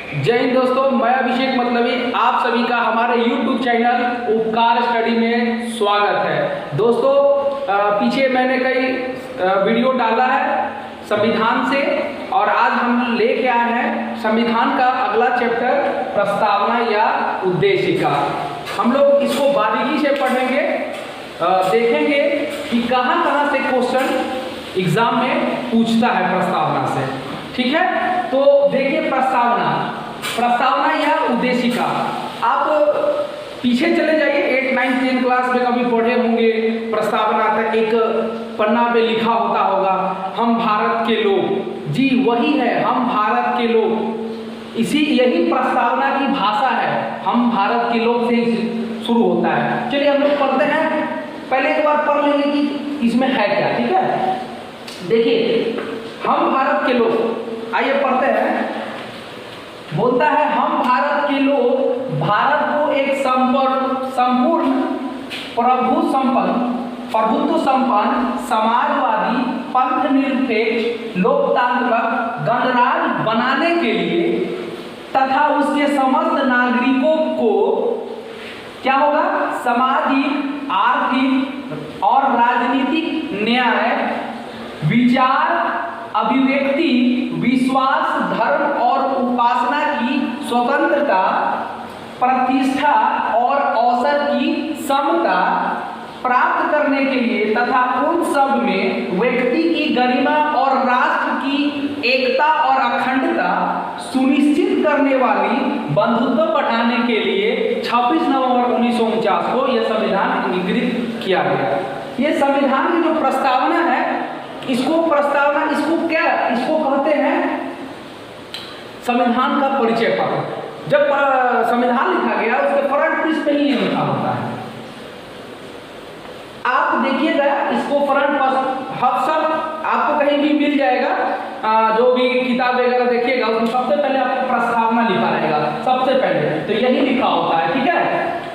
जय हिंद दोस्तों, मैं अभिषेक मतलबी आप सभी का हमारे YouTube चैनल उपकार स्टडी में स्वागत है। दोस्तों पीछे मैंने कई वीडियो डाला है संविधान से और आज हम लेके आए हैं संविधान का अगला चैप्टर प्रस्तावना या उद्देशिका। हम लोग इसको बारीकी से पढ़ेंगे, देखेंगे कि कहाँ कहाँ से क्वेश्चन एग्जाम में पूछता है प्रस्तावना से। ठीक है, तो देखिए प्रस्तावना या उद्देशिका। आप पीछे चले जाइए 8, 9, 10 क्लास में कभी पढ़े होंगे प्रस्तावना, तक एक पन्ना पे लिखा होगा हम भारत के लोग। जी वही है, हम भारत के लोग। यही प्रस्तावना की भाषा है, हम भारत के लोग से शुरू होता है। चलिए हम लोग पढ़ते हैं, पहले एक बार पढ़ लेंगे कि इसमें है क्या। ठीक है, देखिए हम भारत के लोग, आइए पढ़ते हैं। बोलता है हम भारत के लोग भारत को एक संपूर्ण प्रभुत्व संपन्न समाजवादी पंथ निरपेक्ष लोकतांत्रिक गणराज्य बनाने के लिए तथा उसके समस्त नागरिकों को क्या होगा, सामाजिक, आर्थिक और राजनीतिक न्याय, विचार, अभिव्यक्ति, विश्वास, धर्म और उपासना की स्वतंत्रता, प्रतिष्ठा और अवसर की समता प्राप्त करने के लिए तथा उन सब में व्यक्ति की गरिमा और राष्ट्र की एकता और अखंडता सुनिश्चित करने वाली बंधुत्व बढ़ाने के लिए 26 नवंबर 1949 को यह संविधान अंगीकृत किया गया। यह संविधान की जो प्रस्तावना है, इसको कहते हैं संविधान का परिचय पत्र। जब संविधान लिखा गया उसके फ्रंट पेज पे ही लिखा होता है। आप देखिएगा इसको फ्रंट पर सब आपको कहीं भी मिल जाएगा, जो भी किताब वगैरह देखिएगा उसमें सबसे पहले आपको प्रस्तावना लिखा रहेगा, सबसे पहले तो यही लिखा होता है। ठीक है,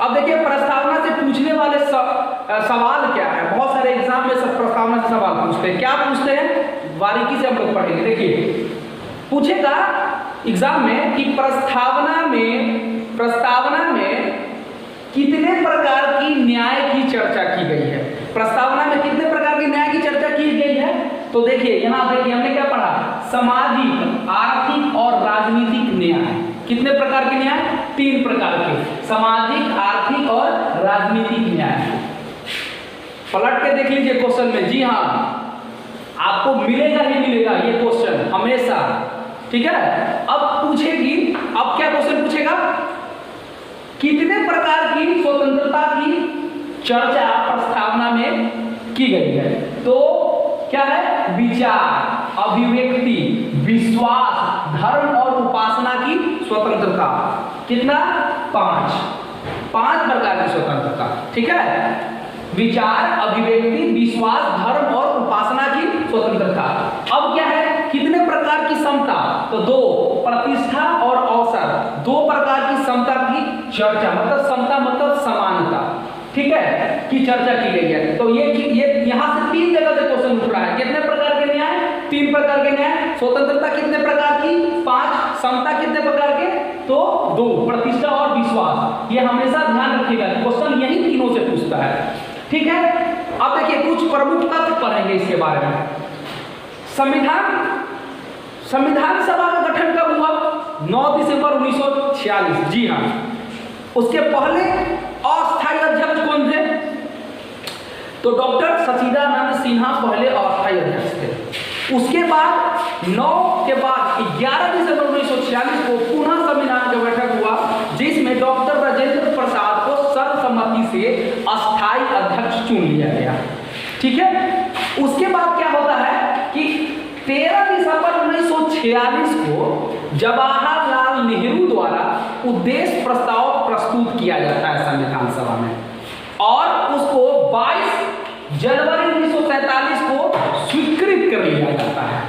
अब देखिए प्रस्तावना से पूछने वाले सवाल क्या है। बहुत सारे एग्जाम में सब प्रस्तावना से सवाल पूछते हैं। क्या पूछते हैं, बारीकी से हम लोग पढ़ेंगे। देखिए पूछेगा एग्जाम में कि प्रस्तावना में कितने प्रकार की न्याय की चर्चा की गई है। प्रस्तावना में कितने प्रकार की न्याय की चर्चा की गई है, तो देखिए यहाँ देखिए हमने क्या पढ़ा, सामाजिक, आर्थिक और राजनीतिक न्याय। कितने प्रकार के न्याय, 3 प्रकार के, सामाजिक, आर्थिक और राजनीतिक न्याय। पलट के देख लीजिए क्वेश्चन में। जी हाँ, आपको मिलेगा ही मिलेगा ये क्वेश्चन हमेशा। ठीक है, अब पूछेगी, अब क्या क्वेश्चन पूछेगा, कितने प्रकार की स्वतंत्रता की चर्चा प्रस्तावना में की गई है। तो क्या है, विचार, अभिव्यक्ति, विश्वास, धर्म और उपासना की स्वतंत्रता। कितना, 5 प्रकार की स्वतंत्रता। ठीक है, विचार, अभिव्यक्ति, विश्वास, धर्म और उपासना की स्वतंत्रता। अब क्या है, कितने प्रकार की समता, तो 2, प्रतिष्ठा और अवसर, 2 प्रकार की समता की चर्चा, मतलब समता मतलब समानता। ठीक है, की चर्चा की गई है। तो ये यहाँ से 3 जगह से क्वेश्चन उठ रहा है। कितने प्रकार के न्याय, 3 प्रकार के न्याय, स्वतंत्रता कितने प्रकार की, 5, समता कितने प्रकार के, तो 2, प्रतिष्ठा और विश्वास। ये हमेशा ध्यान रखिएगा, क्वेश्चन यही तीनों से पूछता है। ठीक है, अब देखिए कुछ प्रमुख तथ्य पढ़ेंगे इसके बारे में। संविधान सभा का गठन कब हुआ, 9 दिसंबर 1946। जी हाँ, उसके पहले अस्थायी अध्यक्ष कौन थे, तो डॉक्टर सचिदानंद सिन्हा पहले अस्थायी अध्यक्ष थे। उसके बाद 9 के बाद 11 दिसंबर 1946 को पुनः संविधान का बैठक हुआ, जिसमें डॉक्टर राजेंद्र प्रसाद को सर्वसम्मति से अस्थायी अध्यक्ष चुन लिया गया। ठीक है, उसके बाद क्या होता है कि 13 दिसंबर 1946 को जवाहरलाल नेहरू द्वारा उद्देश्य प्रस्ताव प्रस्तुत किया जाता है संविधान सभा में, और उसको 22 जनवरी 1947 को स्वीकृत कर लिया जाता है।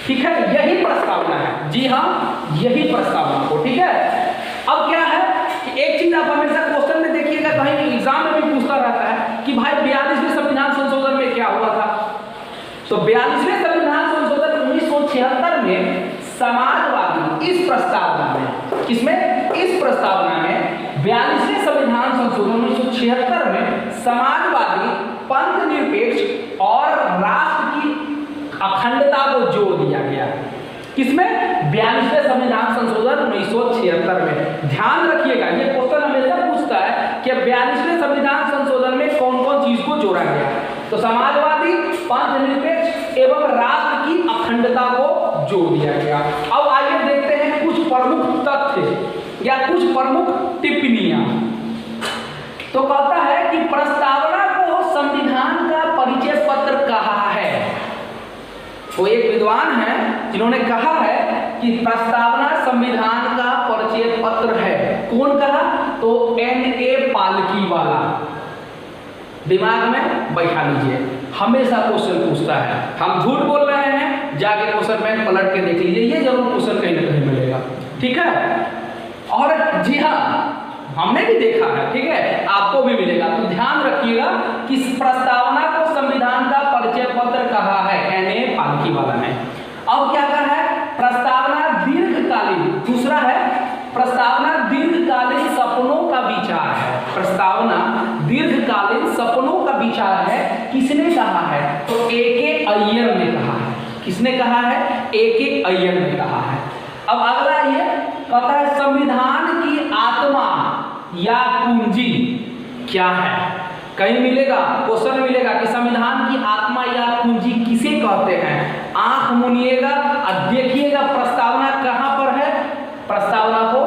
ठीक है, यही प्रस्तावना है। जी हाँ, यही प्रस्तावना को। ठीक है, अब क्या है कि एक चीज आप हमेशा क्वेश्चन में देखिएगा, कहीं एग्जाम में भी पूछता रहता है कि भाई 42वें संविधान संशोधन में क्या हुआ था। तो 42वें संविधान संशोधन 1976 में समाजवादी इस प्रस्तावना में, किसमें, इस प्रस्तावना में 42वें संविधान संशोधन 1976 में समाजवादी, पंथनिरपेक्ष और राष्ट्र की अखंडता को जोड़ दिया गया। किसमें, 42वें संविधान संशोधन 1976 में। ध्यान रखिएगा, ये क्वेश्चन हमेशा पूछता है कि 42वें संविधान संशोधन में कौन कौन चीज को जोड़ा गया। तो समाजवादी, पंथनिरपेक्ष एवं राष्ट्र की अखंडता को जोड़ दिया गया। अब आइए देखते हैं कुछ प्रमुख तथ्य या कुछ प्रमुख टिप्पणियां। तो कहता है कि प्रस्तावना को संविधान का परिचय पत्र कहा है। वो एक विद्वान है जिन्होंने कहा है कि प्रस्तावना संविधान का परिचय पत्र है। कौन कहा, तो N.A. पालकी वाला। दिमाग में बैठा लीजिए, हमेशा क्वेश्चन पूछता है। हम झूठ बोल रहे हैं, जाके क्वेश्चन बैंक पलट के देख लीजिए, ये जरूर क्वेश्चन कहीं ना कहीं मिलेगा। ठीक है, और जी हाँ, हमने भी देखा है, ठीक है, आपको भी मिलेगा। तो ध्यान रखिएगा कि प्रस्तावना को संविधान का परिचय पत्र कहा है N.A. पालकी वाला ने। अब क्या कहा है, प्रस्तावना दीर्घकालीन, दूसरा है प्रस्तावना दीर्घकालीन सपनों का विचार है। प्रस्तावना दीर्घकालीन सपनों का विचार है। किसने कहा है, तो A.K. अय्यर ने कहा है। किसने कहा है, A.K. अय्यर ने कहा है। अब अगला ये कहता है संविधान की आत्मा या कुंजी क्या है। कहीं मिलेगा, क्वेश्चन मिलेगा कि संविधान की आत्मा या कुंजी किसे कहते हैं। आंख मुनिएगा और देखिएगा प्रस्तावना कहां पर है, प्रस्तावना को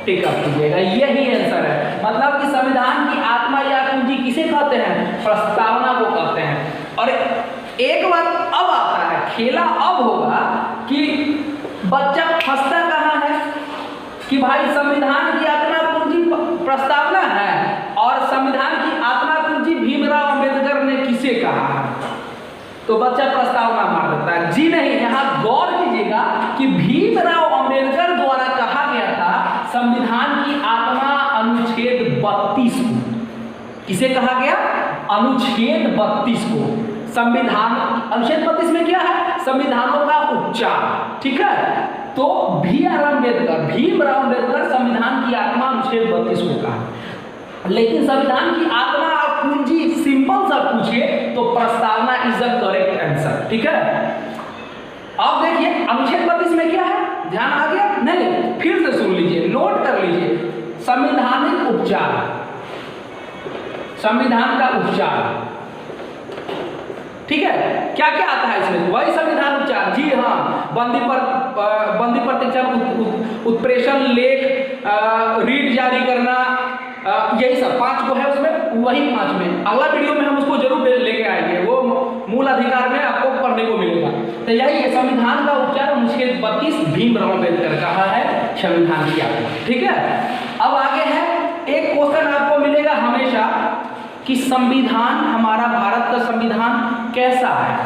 टिक अप कीजिएगा, यही आंसर है। मतलब कि संविधान की आत्मा या कुंजी किसे कहते हैं, प्रस्तावना को कहते हैं। और एक बात अब आता है, खेला अब होगा कि बच्चा फंसता कहां है कि भाई संविधान की आत्मा कुंजी प्रस्तावना है और संविधान की आत्मा कुंजी भीमराव अंबेडकर ने किसे कहा है, तो बच्चा प्रस्तावना मार देता है। जी नहीं, यहां गौर कीजिएगा कि भीमराव अंबेडकर द्वारा कहा गया था संविधान की आत्मा अनुच्छेद 32 को। किसे कहा गया, अनुच्छेद 32 को। संविधान अनुच्छेद 32 में क्या है, संविधानों का उपचार। ठीक है, तो भीमराव अंबेडकर संविधान की आत्मा अनुच्छेद 32 को कहा। लेकिन संविधान की आत्मा और कुंजी सिंपल सा पूछे तो प्रस्तावना इज द करेक्ट आंसर। ठीक है, अब देखिए अनुच्छेद 32 में क्या है, ध्यान आ गया नहीं, फिर से सुन लीजिए, नोट कर लीजिए। संवैधानिक उपचार, संविधान का उपचार। ठीक है, क्या क्या आता है इसमें, वही संविधान उपचार। जी हाँ, बंदी प्रतिक्षण, उत्प्रेषण, लेख, रीट जारी करना, यही सब 5 को है उसमें, वही 5 में। अगला वीडियो में हम उसको जरूर लेके आएंगे, वो मूल अधिकार में आपको पढ़ने को मिलेगा। तो यही है संविधान का उपचार, अनुच्छेद 32 भीमराव अम्बेडकर कहा है संविधान की आत्मा। ठीक है, अब आगे है एक क्वेश्चन आपको मिलेगा हमेशा कि संविधान, हमारा भारत का संविधान कैसा है।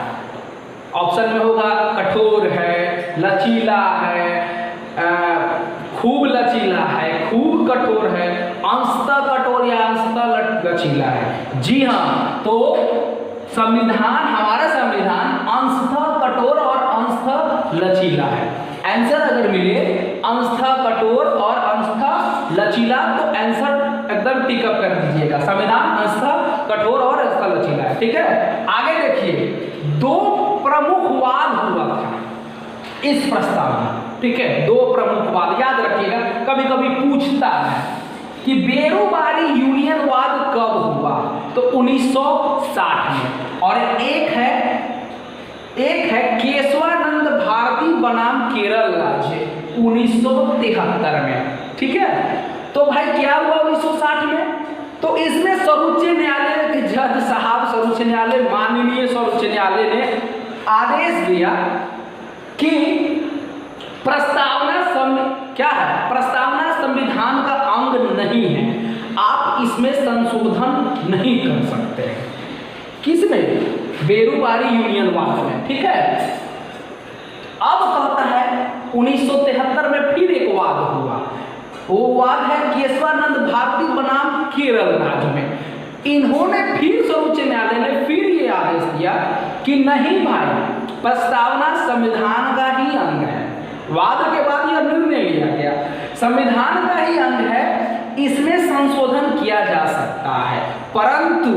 ऑप्शन में होगा कठोर है, लचीला है, खूब लचीला है, खूब कठोर है, अंशतः कठोर या अंशतः लचीला है। जी हाँ, तो संविधान, हमारा संविधान अंशतः कठोर और अंशतः लचीला है। आंसर अगर मिले अंशतः कठोर और अंशतः लचीला तो आंसर एकदम टिक अप कर दीजिएगा, संविधान अंशतः कठोर और अंशतः लचीला है। ठीक है, आगे देखिए, 2 प्रमुख वाद हुआ था इस प्रस्ताव में। ठीक है, 2 प्रमुख वाद याद रखिएगा, कभी कभी पूछता है कि बेरोबारी यूनियनवाद कब हुआ, तो 1960 में। और एक है केशवानंद भारती बनाम केरल राज्य 1973 में। ठीक है, तो भाई क्या हुआ 1960 में, तो इसमें सर्वोच्च न्यायालय के जज साहब, सर्वोच्च न्यायालय, माननीय सर्वोच्च न्यायालय ने आदेश दिया कि प्रस्तावना क्या है, प्रस्तावना संविधान का अंग नहीं है, आप इसमें संशोधन नहीं कर सकते। किसमें, बेरोबारी यूनियनवाद में। ठीक है, अब कहता है 1973 में फिर एक वाद हुआ, वो वाद है केशवानंद भारती बनाम केरल राज्य में। इन्होंने फिर सर्वोच्च न्यायालय ने फिर ये आदेश दिया कि नहीं भाई, प्रस्तावना संविधान का ही अंग है। वाद के बाद यह निर्णय लिया गया संविधान का ही अंग है, इसमें संशोधन किया जा सकता है, परंतु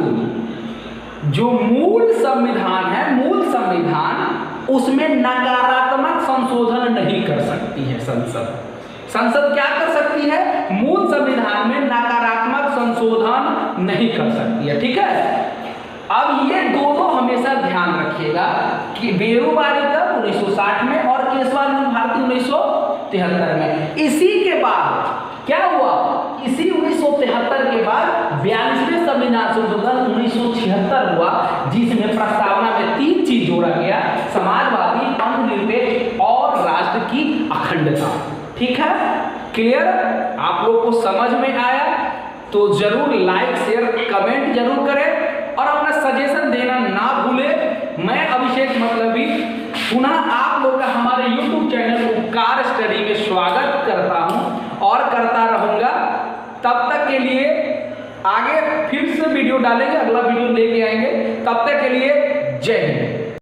जो मूल संविधान है, मूल संविधान, उसमें नकारात्मक संशोधन नहीं कर सकती है संसद। संसद क्या कर सकती है? मूल संविधान में नकारात्मक संशोधन नहीं कर सकती है। ठीक है, अब ये दोनों हमेशा ध्यान रखिएगा कि बेरुवारी कब 1960 में और केशवानंद भारती 1973 में। इसी के बाद क्या हुआ? इसी 1973 के बाद 42वें संविधान संशोधन 1976 हुआ, जिसमें प्रस्तावना में 3 चीज जोड़ा गया: समाजवादी, धर्मनिरपेक्ष और राष्ट्र की अखंडता। ठीक है, क्लियर? आप लोग को समझ में आया तो जरूर लाइक, शेयर, कमेंट जरूर करें और अपना सजेशन देना ना भूलें। मैं अभिषेक मतलबी पुनः आप लोग का हमारे YouTube चैनल उपकार स्टडी में स्वागत करता हूं और करता रहूंगा। तब तक के लिए आगे फिर से वीडियो डालेंगे, अगला वीडियो लेके आएंगे। तब तक के लिए जय हिंद।